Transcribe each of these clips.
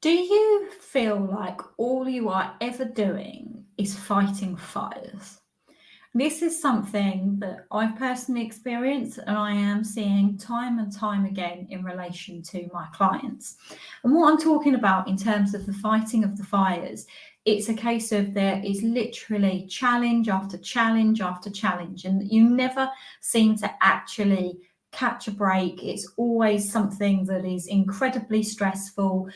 Do you feel like all you are ever doing is fighting fires? This is something that I've personally experienced and I am seeing time and time again in relation to my clients. And what I'm talking about in terms of the fighting of the fires, it's a case of there is literally challenge after challenge after challenge, and you never seem to actually catch a break. It's always something that is incredibly stressful,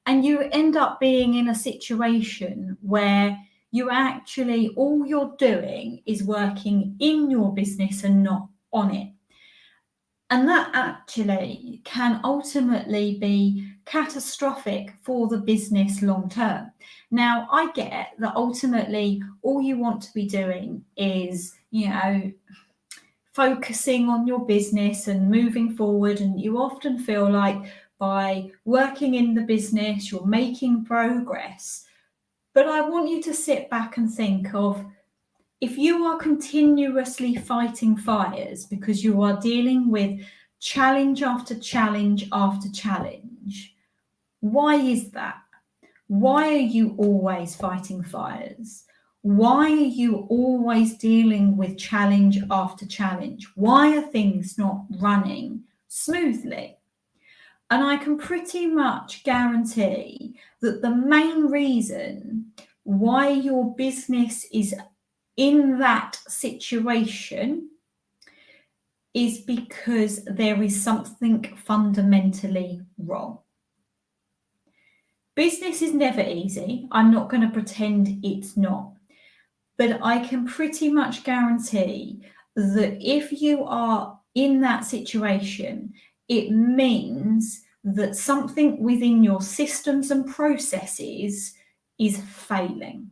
and you end up being in a situation where you actually, all you're doing is working in your business and not on it. And that actually can ultimately be catastrophic for the business long term. Now, I get that ultimately all you want to be doing is, focusing on your business and moving forward. And you often feel like by working in the business, you're making progress. But I want you to sit back and think of, if you are continuously fighting fires because you are dealing with challenge after challenge after challenge, why is that? Why are you always fighting fires? Why are you always dealing with challenge after challenge? Why are things not running smoothly? And I can pretty much guarantee that the main reason why your business is in that situation is because there is something fundamentally wrong. Business is never easy. I'm not going to pretend it's not. But I can pretty much guarantee that if you are in that situation, it means that something within your systems and processes is failing.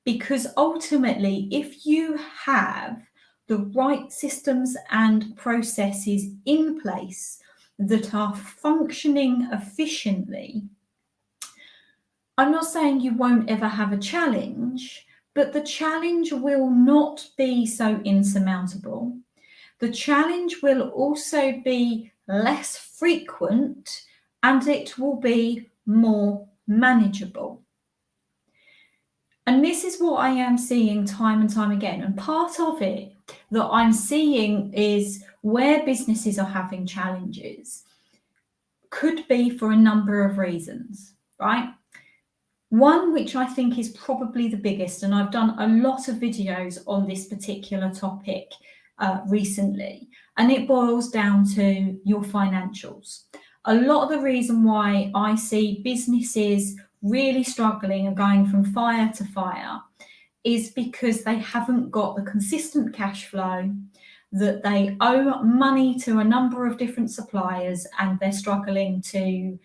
Because ultimately, if you have the right systems and processes in place that are functioning efficiently, I'm not saying you won't ever have a challenge, but the challenge will not be so insurmountable. The challenge will also be less frequent and it will be more manageable. And this is what I am seeing time and time again. And part of it that I'm seeing is where businesses are having challenges could be for a number of reasons, right? One, which I think is probably the biggest, and I've done a lot of videos on this particular topic recently, and it boils down to your financials. A lot of the reason why I see businesses really struggling and going from fire to fire is because they haven't got the consistent cash flow, that they owe money to a number of different suppliers and they're struggling to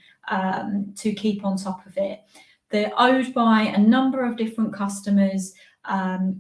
keep on top of it. They're owed by a number of different customers,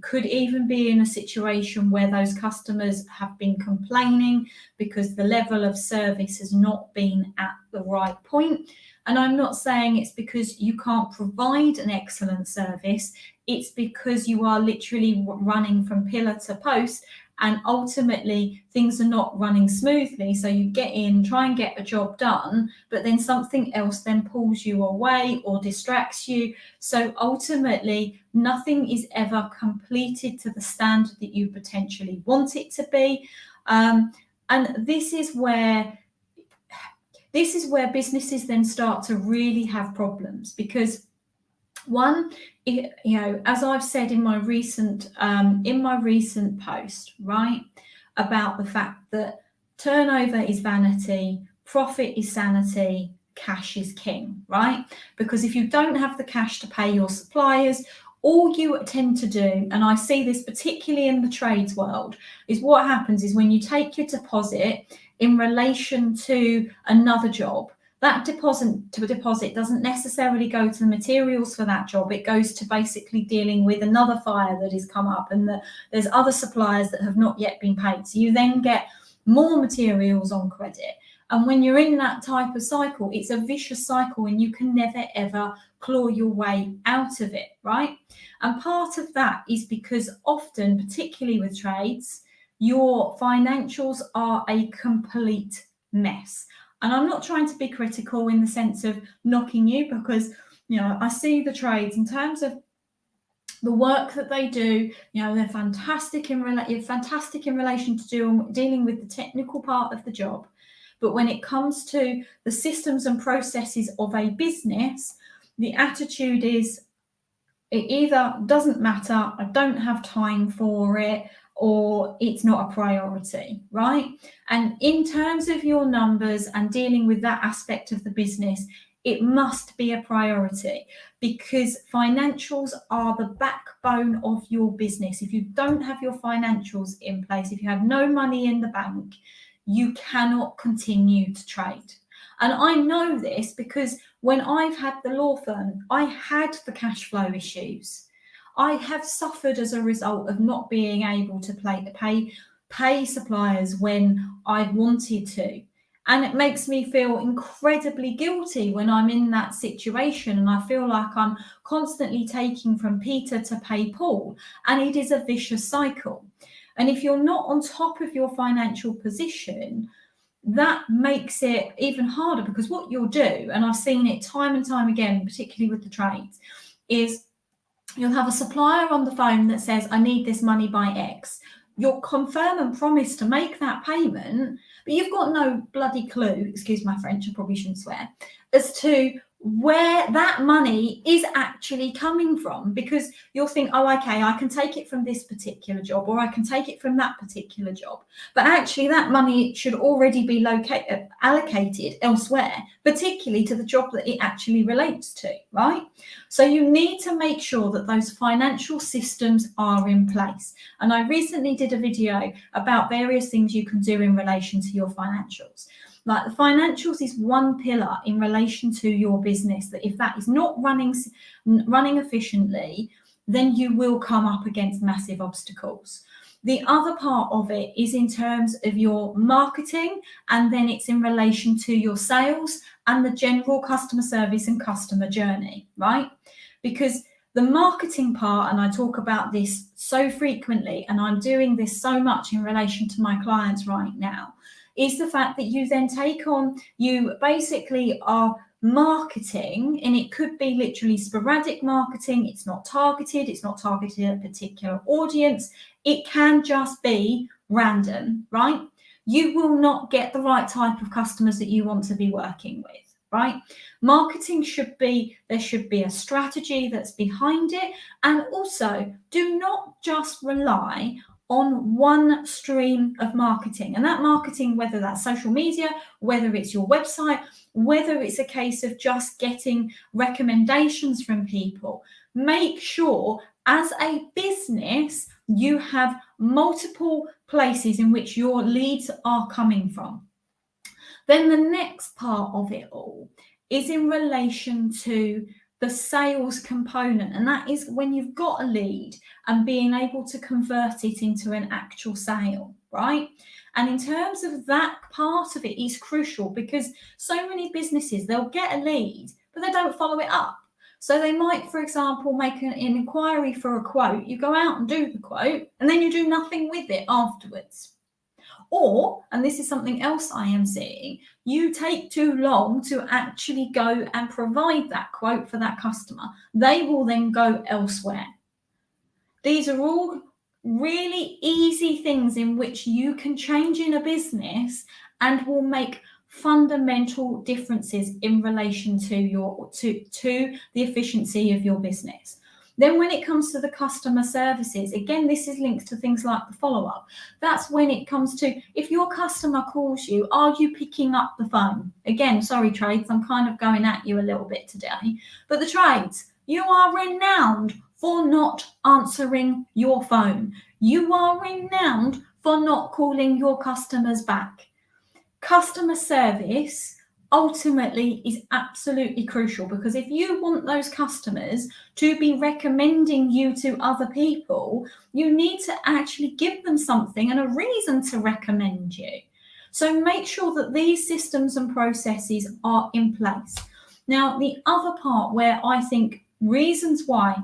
could even be in a situation where those customers have been complaining because the level of service has not been at the right point. And I'm not saying it's because you can't provide an excellent service, it's because you are literally running from pillar to post and ultimately things are not running smoothly. So you get in, try and get a job done, but then something else then pulls you away or distracts you. So ultimately, nothing is ever completed to the standard that you potentially want it to be. And this is where businesses then start to really have problems, because one, as I've said in my recent post, right, about the fact that turnover is vanity, profit is sanity, cash is king, right? Because if you don't have the cash to pay your suppliers, all you tend to do, and I see this particularly in the trades world, is what happens is when you take your deposit in relation to another job, that deposit doesn't necessarily go to the materials for that job. It goes to basically dealing with another fire that has come up, and there's other suppliers that have not yet been paid. So you then get more materials on credit. And when you're in that type of cycle, it's a vicious cycle and you can never, ever claw your way out of it, right? And part of that is because often, particularly with trades, your financials are a complete mess. And I'm not trying to be critical in the sense of knocking you, because, I see the trades in terms of the work that they do. They're fantastic in relation to dealing with the technical part of the job. But when it comes to the systems and processes of a business, the attitude is, it either doesn't matter, I don't have time for it, or it's not a priority, right? And in terms of your numbers and dealing with that aspect of the business, it must be a priority, because financials are the backbone of your business. If you don't have your financials in place, if you have no money in the bank, you cannot continue to trade. And I know this because when I've had the law firm, I had the cash flow issues. I have suffered as a result of not being able to pay suppliers when I wanted to. And it makes me feel incredibly guilty when I'm in that situation, and I feel like I'm constantly taking from Peter to pay Paul, and it is a vicious cycle. And if you're not on top of your financial position, that makes it even harder, because what you'll do, and I've seen it time and time again, particularly with the trades, is you'll have a supplier on the phone that says, I need this money by X. You'll confirm and promise to make that payment, but you've got no bloody clue, excuse my French, I probably shouldn't swear, as to where that money is actually coming from, because you'll think, oh, okay, I can take it from this particular job, or I can take it from that particular job. But actually that money should already be allocated elsewhere, particularly to the job that it actually relates to, right? So you need to make sure that those financial systems are in place. And I recently did a video about various things you can do in relation to your financials. Like, the financials is one pillar in relation to your business, that if that is not running efficiently, then you will come up against massive obstacles. The other part of it is in terms of your marketing, and then it's in relation to your sales and the general customer service and customer journey, right? Because the marketing part, and I talk about this so frequently, and I'm doing this so much in relation to my clients right now, is the fact that you then you basically are marketing, and it could be literally sporadic marketing. It's not targeted at a particular audience. It can just be random, right? You will not get the right type of customers that you want to be working with, right? Marketing there should be a strategy that's behind it. And also, do not just rely on one stream of marketing. And that marketing, whether that's social media, whether it's your website, whether it's a case of just getting recommendations from people, make sure as a business you have multiple places in which your leads are coming from. Then the next part of it all is in relation to the sales component, and that is when you've got a lead and being able to convert it into an actual sale, right? And in terms of that part of it is crucial, because so many businesses, they'll get a lead, but they don't follow it up. So they might, for example, make an inquiry for a quote. You go out and do the quote, and then you do nothing with it afterwards. Or, and this is something else I am seeing, you take too long to actually go and provide that quote for that customer. They will then go elsewhere. These are all really easy things in which you can change in a business and will make fundamental differences in relation to the efficiency of your business. Then when it comes to the customer services, again, this is linked to things like the follow-up. That's when it comes to, if your customer calls you, are you picking up the phone? Again, sorry, trades, I'm kind of going at you a little bit today. But the trades, you are renowned for not answering your phone. You are renowned for not calling your customers back. Customer service ultimately is absolutely crucial, because if you want those customers to be recommending you to other people, you need to actually give them something and a reason to recommend you. So make sure that these systems and processes are in place. Now, the other part where I think reasons why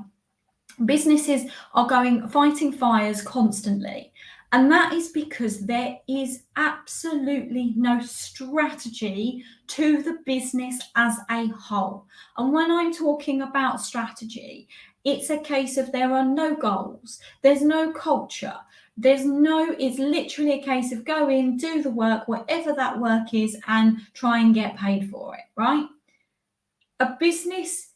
businesses are fighting fires constantly, And that is because there is absolutely no strategy to the business as a whole. And when I'm talking about strategy, it's a case of there are no goals, there's no culture, it's literally a case of go in, do the work, whatever that work is, and try and get paid for it, right? A business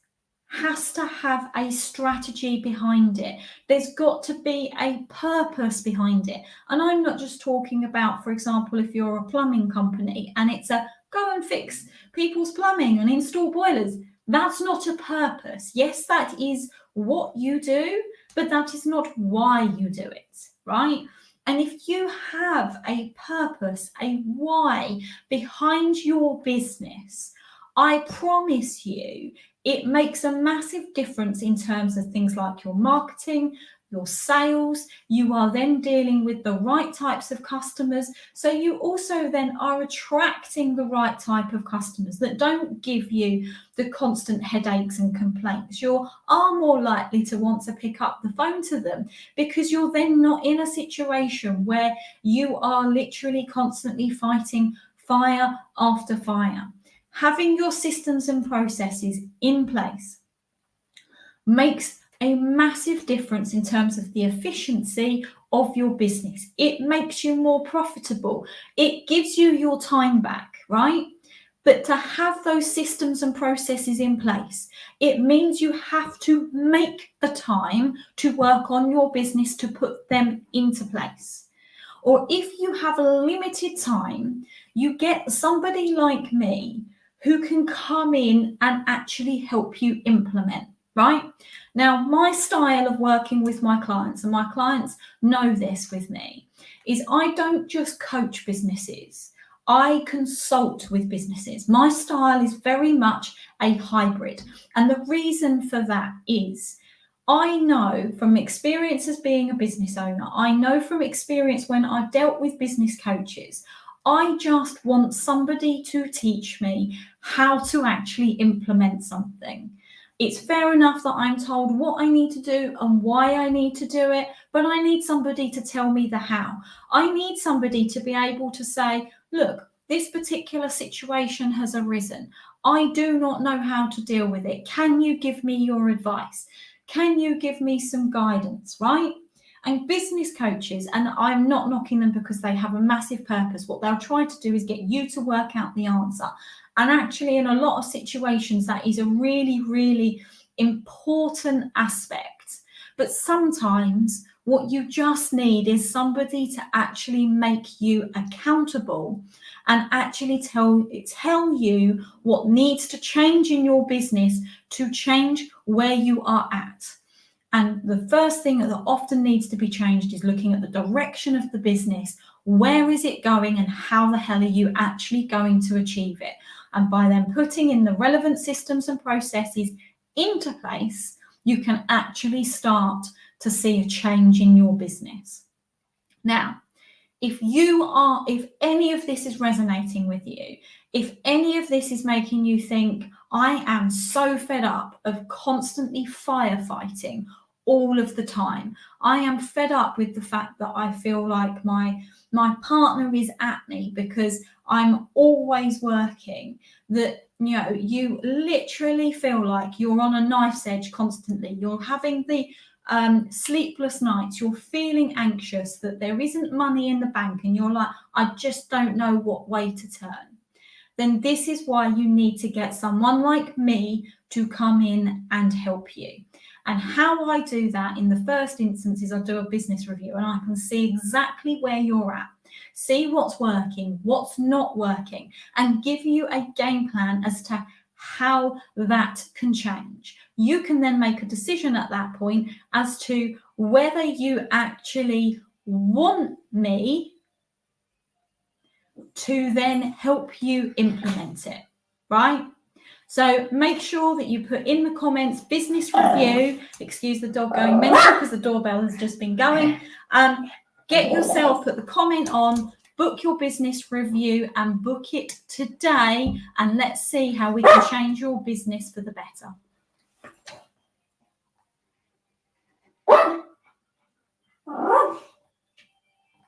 has to have a strategy behind it. There's got to be a purpose behind it. And I'm not just talking about, for example, if you're a plumbing company and it's a go and fix people's plumbing and install boilers. That's not a purpose. Yes, that is what you do, but that is not why you do it, right? And if you have a purpose, a why behind your business, I promise you, it makes a massive difference in terms of things like your marketing, your sales. You are then dealing with the right types of customers. So you also then are attracting the right type of customers that don't give you the constant headaches and complaints. You are more likely to want to pick up the phone to them because you're then not in a situation where you are literally constantly fighting fire after fire. Having your systems and processes in place makes a massive difference in terms of the efficiency of your business. It makes you more profitable. It gives you your time back, right? But to have those systems and processes in place, it means you have to make the time to work on your business to put them into place. Or if you have a limited time, you get somebody like me who can come in and actually help you implement, right? Now, my style of working with my clients, and my clients know this with me, is I don't just coach businesses. I consult with businesses. My style is very much a hybrid. And the reason for that is I know from experience as being a business owner, I know from experience when I've dealt with business coaches, I just want somebody to teach me how to actually implement something. It's fair enough that I'm told what I need to do and why I need to do it, but I need somebody to tell me the how. I need somebody to be able to say, look, this particular situation has arisen. I do not know how to deal with it. Can you give me your advice? Can you give me some guidance, right? And business coaches, and I'm not knocking them because they have a massive purpose. What they'll try to do is get you to work out the answer. And actually, in a lot of situations, that is a really, really important aspect. But sometimes what you just need is somebody to actually make you accountable and actually tell you what needs to change in your business to change where you are at. And the first thing that often needs to be changed is looking at the direction of the business. Where is it going and how the hell are you actually going to achieve it? And by then putting in the relevant systems and processes into place, you can actually start to see a change in your business. Now, if any of this is resonating with you, if any of this is making you think, I am so fed up of constantly firefighting all of the time. I am fed up with the fact that I feel like my partner is at me because I'm always working, that you literally feel like you're on a knife's edge constantly. You're having the sleepless nights, you're feeling anxious that there isn't money in the bank and you're like, I just don't know what way to turn. Then this is why you need to get someone like me to come in and help you. And how I do that in the first instance is I do a business review and I can see exactly where you're at, see what's working, what's not working, and give you a game plan as to how that can change. You can then make a decision at that point as to whether you actually want me to then help you implement it, right? So make sure that you put in the comments business review. Excuse the dog going mental because the doorbell has just been going. Get yourself, put the comment on, book your business review and book it today. And let's see how we can change your business for the better.